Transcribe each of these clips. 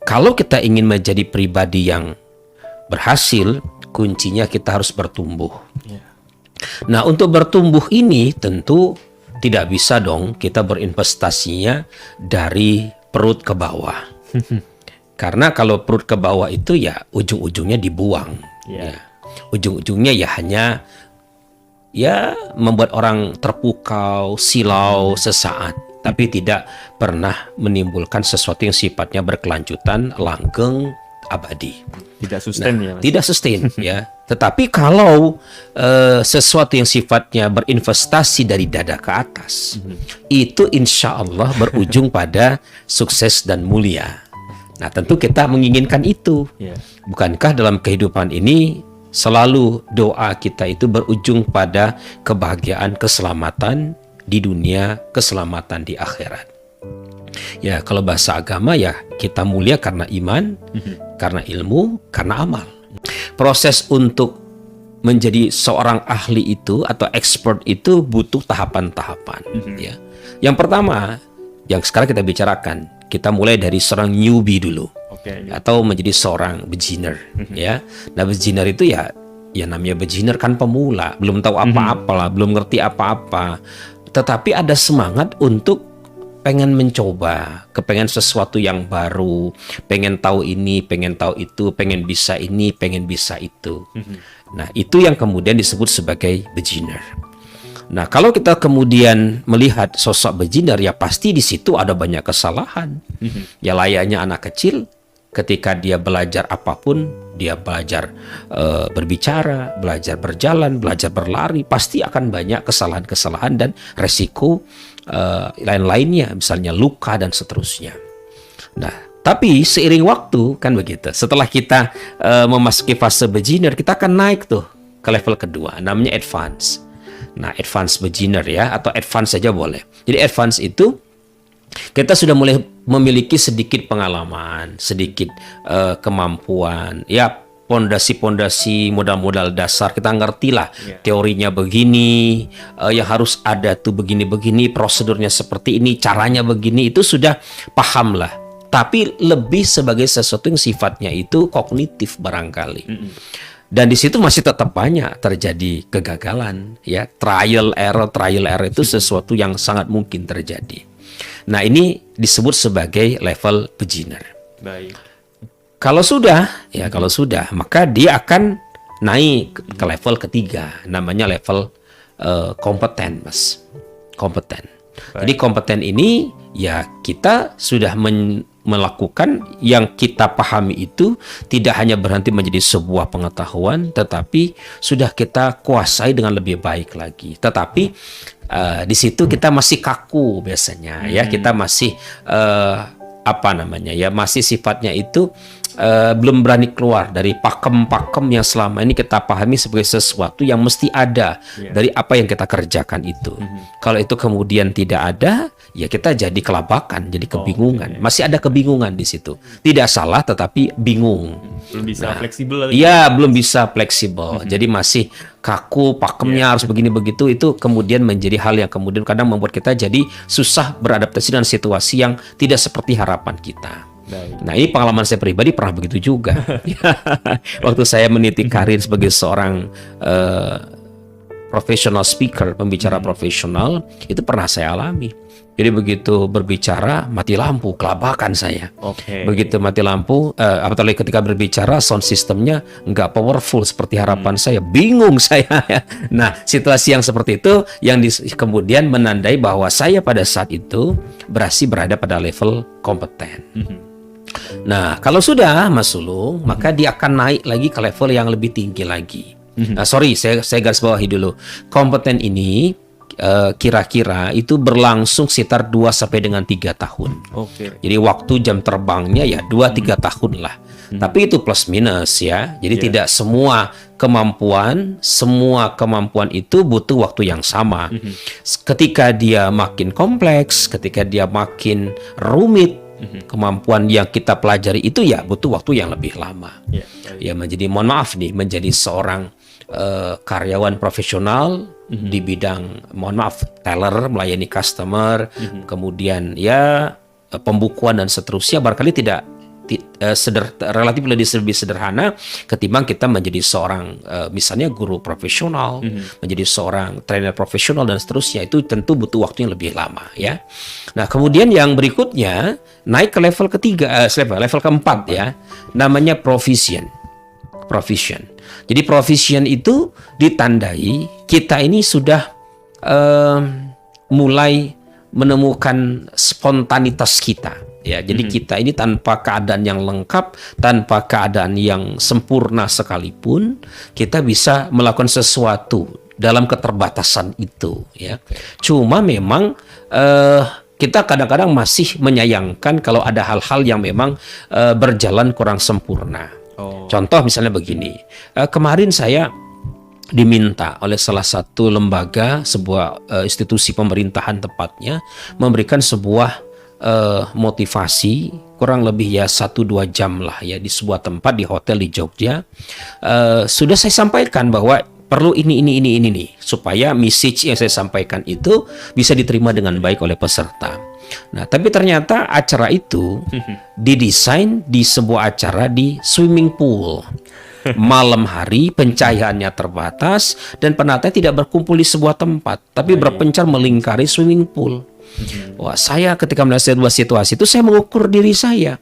kalau kita ingin menjadi pribadi yang berhasil, kuncinya kita harus bertumbuh. Nah, untuk bertumbuh ini tentu tidak bisa dong kita berinvestasinya dari perut ke bawah. Karena kalau perut ke bawah itu ya ujung-ujungnya dibuang. Ya. Ujung-ujungnya ya hanya ya membuat orang terpukau, silau sesaat, tapi tidak pernah menimbulkan sesuatu yang sifatnya berkelanjutan, langgeng, abadi. Tidak sustain ya, Mas? Tidak sustain ya. Tetapi kalau sesuatu yang sifatnya berinvestasi dari dada ke atas, itu insya Allah berujung pada sukses dan mulia. Nah, tentu kita menginginkan itu. Bukankah dalam kehidupan ini selalu doa kita itu berujung pada kebahagiaan, keselamatan di dunia, keselamatan di akhirat. Ya, kalau bahasa agama ya kita mulia karena iman, karena ilmu, karena amal. Proses untuk menjadi seorang ahli itu atau expert itu butuh tahapan-tahapan. Ya. Yang pertama, yang sekarang kita bicarakan, kita mulai dari seorang newbie dulu, atau menjadi seorang beginner. Ya, nah beginner itu ya namanya beginner kan pemula, belum tahu apa-apa lah, belum ngerti apa-apa. Tetapi ada semangat untuk pengen mencoba, kepengen sesuatu yang baru, pengen tahu ini, pengen tahu itu, pengen bisa ini, pengen bisa itu. Nah, itu yang kemudian disebut sebagai beginner. Nah, kalau kita kemudian melihat sosok beginner, ya pasti di situ ada banyak kesalahan. Ya layaknya anak kecil, ketika dia belajar apapun, dia belajar berbicara, belajar berjalan, belajar berlari, pasti akan banyak kesalahan-kesalahan dan resiko lain-lainnya, misalnya luka dan seterusnya. Nah, tapi seiring waktu kan begitu. Setelah kita memasuki fase beginner, kita akan naik tuh ke level kedua, namanya advance. Nah, advance beginner ya, atau advance saja boleh. Jadi advance itu kita sudah mulai memiliki sedikit pengalaman, sedikit kemampuan, ya pondasi-pondasi modal-modal dasar kita ngerti lah, teorinya begini, yang harus ada tuh begini-begini, prosedurnya seperti ini, caranya begini, itu sudah paham lah. Tapi lebih sebagai sesuatu yang sifatnya itu kognitif barangkali. Dan di situ masih tetap banyak terjadi kegagalan, ya trial error itu sesuatu yang sangat mungkin terjadi. Nah, ini disebut sebagai level beginner. Baik. Kalau sudah, maka dia akan naik ke level ketiga, namanya level kompeten, Mas. Kompeten. Jadi kompeten ini ya kita sudah melakukan yang kita pahami itu tidak hanya berhenti menjadi sebuah pengetahuan, tetapi sudah kita kuasai dengan lebih baik lagi. Tetapi di situ kita masih kaku biasanya, ya kita masih masih sifatnya itu belum berani keluar dari pakem-pakem yang selama ini kita pahami sebagai sesuatu yang mesti ada dari apa yang kita kerjakan itu. Kalau itu kemudian tidak ada, ya kita jadi kelabakan, jadi kebingungan. Masih ada kebingungan di situ. Tidak salah, tetapi bingung. Belum bisa fleksibel. Iya, belum bisa fleksibel. Jadi masih kaku, pakemnya harus begini begitu. Itu kemudian menjadi hal yang kemudian kadang membuat kita jadi susah beradaptasi dengan situasi yang tidak seperti harapan kita. Nah, ini pengalaman saya pribadi pernah begitu juga. Waktu saya meniti karir sebagai seorang professional speaker, pembicara profesional, itu pernah saya alami. Jadi begitu berbicara mati lampu, kelabakan saya. Begitu mati lampu, apalagi ketika berbicara sound systemnya nggak powerful seperti harapan saya, bingung saya. Nah, situasi yang seperti itu yang kemudian menandai bahwa saya pada saat itu berada pada level kompeten. Nah, kalau sudah Mas Sulung, maka dia akan naik lagi ke level yang lebih tinggi lagi. Nah, saya garis bawahi dulu. Kompeten ini kira-kira itu berlangsung sekitar 2 sampai dengan 3 tahun. Jadi waktu jam terbangnya ya 2-3 tahun lah. Tapi itu plus minus ya. Jadi tidak semua kemampuan itu butuh waktu yang sama. Ketika dia makin kompleks, ketika dia makin rumit, kemampuan yang kita pelajari itu ya butuh waktu yang lebih lama. Ya menjadi seorang karyawan profesional di bidang teller, melayani customer, kemudian ya pembukuan dan seterusnya barangkali tidak relatif lebih sederhana ketimbang kita menjadi seorang misalnya guru profesional, menjadi seorang trainer profesional dan seterusnya. Itu tentu butuh waktu yang lebih lama ya. Nah, kemudian yang berikutnya naik ke level ketiga, level keempat ya, namanya proficient. Jadi proficient itu ditandai kita ini sudah mulai menemukan spontanitas kita ya. Jadi kita ini tanpa keadaan yang lengkap, tanpa keadaan yang sempurna sekalipun, kita bisa melakukan sesuatu dalam keterbatasan itu ya. Cuma memang kita kadang-kadang masih menyayangkan kalau ada hal-hal yang memang berjalan kurang sempurna. Contoh misalnya begini, kemarin saya diminta oleh salah satu lembaga, sebuah institusi pemerintahan tepatnya, memberikan sebuah motivasi kurang lebih ya 1-2 jam lah ya di sebuah tempat di hotel di Jogja. Sudah saya sampaikan bahwa perlu ini nih supaya message yang saya sampaikan itu bisa diterima dengan baik oleh peserta. Nah, tapi ternyata acara itu didesain di sebuah acara di swimming pool. Malam hari, pencahayaannya terbatas dan penata tidak berkumpul di sebuah tempat, tapi berpencar melingkari swimming pool. Wah, saya ketika melihat sebuah situasi itu saya mengukur diri saya.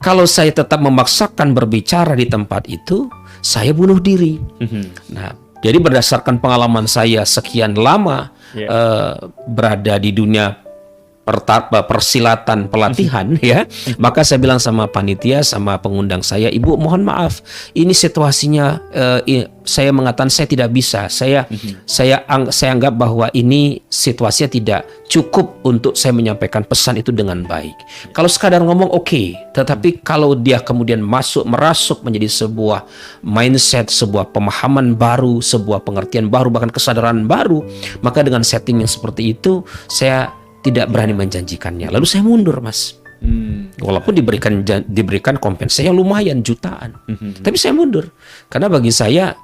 Kalau saya tetap memaksakan berbicara di tempat itu, saya bunuh diri. Nah, jadi berdasarkan pengalaman saya sekian lama berada di dunia persilatan pelatihan ya, maka saya bilang sama panitia, sama pengundang saya, Ibu mohon maaf, ini situasinya saya mengatakan saya tidak bisa, saya anggap bahwa ini situasinya tidak cukup untuk saya menyampaikan pesan itu dengan baik. Kalau sekadar ngomong oke, tetapi kalau dia kemudian merasuk menjadi sebuah mindset, sebuah pemahaman baru, sebuah pengertian baru, bahkan kesadaran baru, maka dengan setting yang seperti itu saya tidak berani menjanjikannya. Lalu saya mundur, Mas. Walaupun diberikan kompensasi yang lumayan jutaan, tapi saya mundur karena bagi saya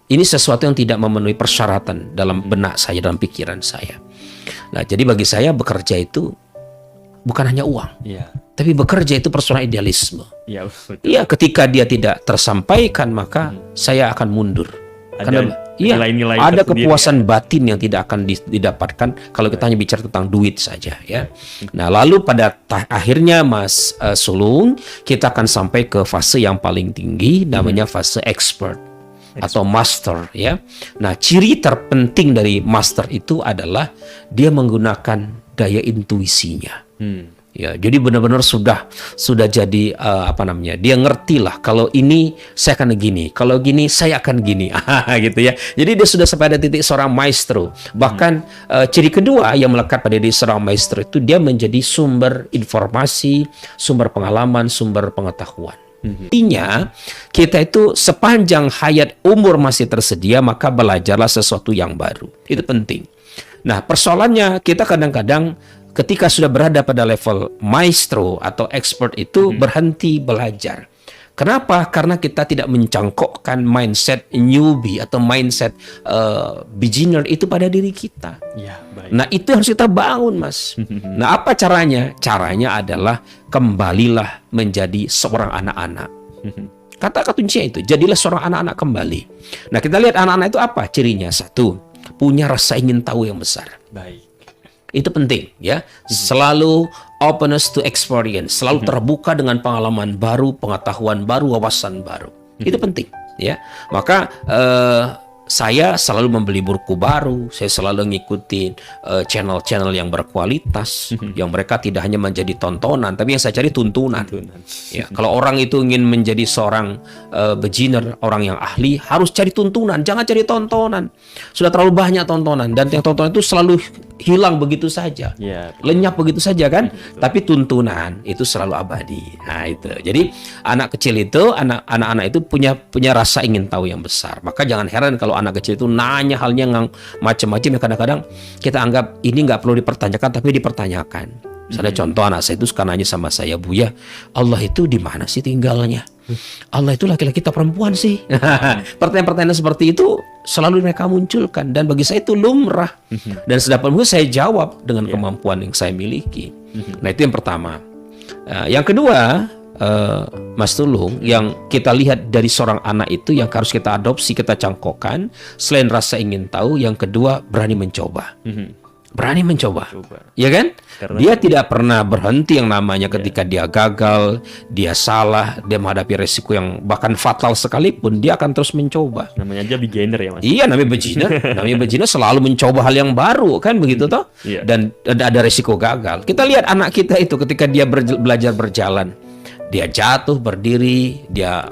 ini sesuatu yang tidak memenuhi persyaratan dalam benak saya, dalam pikiran saya. Nah, jadi bagi saya bekerja itu bukan hanya uang, tapi bekerja itu persoalan idealisme. Iya, ketika dia tidak tersampaikan maka saya akan mundur. Karena nilai-nilai ada kepuasan batin yang tidak akan didapatkan kalau kita hanya bicara tentang duit saja ya. Nah, lalu pada akhirnya Mas Sulung, kita akan sampai ke fase yang paling tinggi, namanya fase expert atau master ya. Nah, ciri terpenting dari master itu adalah dia menggunakan daya intuisinya. Ya, jadi benar-benar sudah jadi dia ngerti lah kalau ini saya akan gini, kalau gini saya akan gini, gitu ya. Jadi dia sudah sampai pada titik seorang maestro. Bahkan ciri kedua yang melekat pada diri seorang maestro itu dia menjadi sumber informasi, sumber pengalaman, sumber pengetahuan. Intinya kita itu sepanjang hayat umur masih tersedia, maka belajarlah sesuatu yang baru. Itu penting. Nah, persoalannya kita kadang-kadang ketika sudah berada pada level maestro atau expert itu berhenti belajar. Kenapa? Karena kita tidak mencangkokkan mindset newbie atau mindset beginner itu pada diri kita. Baik. Nah, itu harus kita bangun, Mas. Nah, apa caranya? Caranya adalah kembalilah menjadi seorang anak-anak. Kata kuncinya itu, jadilah seorang anak-anak kembali. Nah, kita lihat anak-anak itu apa cirinya? Satu, punya rasa ingin tahu yang besar. Baik. Itu penting ya. Selalu openness to experience, selalu terbuka dengan pengalaman baru, pengetahuan baru, wawasan baru. Itu penting ya. Maka saya selalu membeli buku baru, saya selalu ngikutin channel-channel yang berkualitas, yang mereka tidak hanya menjadi tontonan, tapi yang saya cari tuntunan. Ya, kalau orang itu ingin menjadi seorang beginner, orang yang ahli, harus cari tuntunan, jangan cari tontonan. Sudah terlalu banyak tontonan, dan yang tontonan itu selalu hilang begitu saja, lenyap begitu saja kan. Tapi tuntunan itu selalu abadi. Nah itu. Jadi anak kecil itu, anak-anak itu punya rasa ingin tahu yang besar. Maka jangan heran kalau anak kecil itu nanya halnya yang macam-macam, yang kadang-kadang kita anggap ini nggak perlu dipertanyakan, tapi dipertanyakan. Misalnya contoh anak saya itu suka nanya sama saya, Buya, Allah itu di mana sih tinggalnya? Allah itu laki-laki atau perempuan sih? Pertanyaan-pertanyaan seperti itu selalu mereka munculkan, dan bagi saya itu lumrah. Dan sedapat mungkin saya jawab dengan kemampuan yang saya miliki. Nah, itu yang pertama. Yang kedua, Mas Tulung, yang kita lihat dari seorang anak itu yang harus kita adopsi, kita cangkokkan, selain rasa ingin tahu, yang kedua berani mencoba. Berani mencoba, ya kan? Karena Dia tidak pernah berhenti yang namanya ketika dia gagal, dia salah, dia menghadapi resiko yang bahkan fatal sekalipun, dia akan terus mencoba. namanya aja beginner ya Mas. Iya, namanya beginner selalu mencoba hal yang baru, kan begitu toh? Iya. Dan ada resiko gagal. Kita lihat anak kita itu ketika dia belajar berjalan, dia jatuh berdiri, dia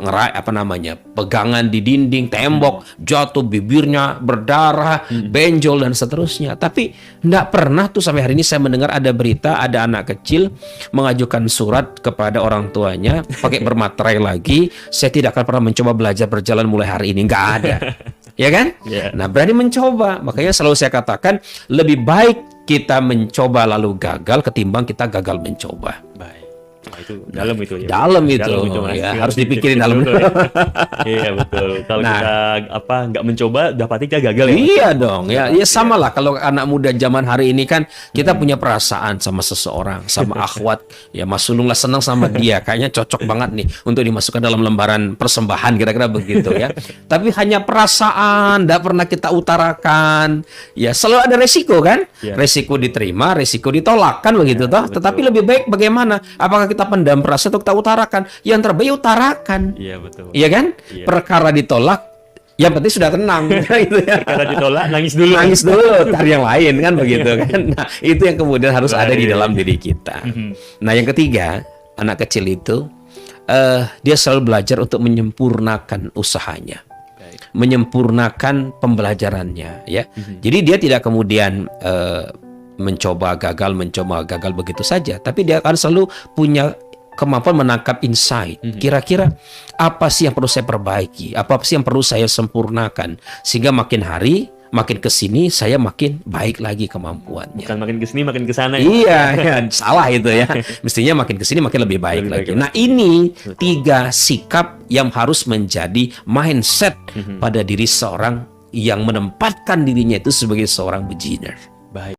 pegangan di dinding, tembok, jatuh, bibirnya berdarah, benjol dan seterusnya. Tapi enggak pernah tuh sampai hari ini saya mendengar ada berita ada anak kecil mengajukan surat kepada orang tuanya pakai bermaterai lagi, saya tidak akan pernah mencoba belajar berjalan mulai hari ini. Enggak ada. Ya kan? Yeah. Nah, berani mencoba. Makanya selalu saya katakan lebih baik kita mencoba lalu gagal ketimbang kita gagal mencoba. Baik. Nah, itu dalam itu ya. Dalam itu, Mas. ya, harus dipikirin dalam. Iya betul. Kalau Nah, kita nggak mencoba, udah pasti kita gagal ya. Mas? Iya dong, ya sama lah. Kalau anak muda zaman hari ini kan kita punya perasaan sama seseorang, sama akhwat. Ya Mas Sulung lah senang sama dia, kayaknya cocok banget nih untuk dimasukkan dalam lembaran persembahan, kira-kira begitu ya. Tapi hanya perasaan, tidak pernah kita utarakan. Ya selalu ada resiko kan? Iya. Resiko diterima, resiko ditolak kan begitu toh. betul. Tetapi lebih baik bagaimana? Apakah kita pendam perasaan atau kita utarakan? Yang terbaik utarakan. Iya betul. Iya kan? Iya. Perkara ditolak, yang penting sudah tenang gitu ya. Karena ditolak nangis dulu. Nangis dulu, cari yang lain kan begitu kan. Nah, itu yang kemudian harus ada di dalam diri kita. Nah, yang ketiga, anak kecil itu dia selalu belajar untuk menyempurnakan usahanya. Menyempurnakan pembelajarannya ya. Jadi dia tidak kemudian mencoba gagal begitu saja, tapi dia akan selalu punya kemampuan menangkap insight. Kira-kira apa sih yang perlu saya perbaiki? Apa sih yang perlu saya sempurnakan? Sehingga makin hari, makin kesini saya makin baik lagi kemampuannya. Bukan makin kesini makin kesana. Iya, ya, salah itu ya. Mestinya makin kesini makin lebih baik lagi. Nah, ini 3 sikap yang harus menjadi mindset pada diri seorang yang menempatkan dirinya itu sebagai seorang beginner. Baik.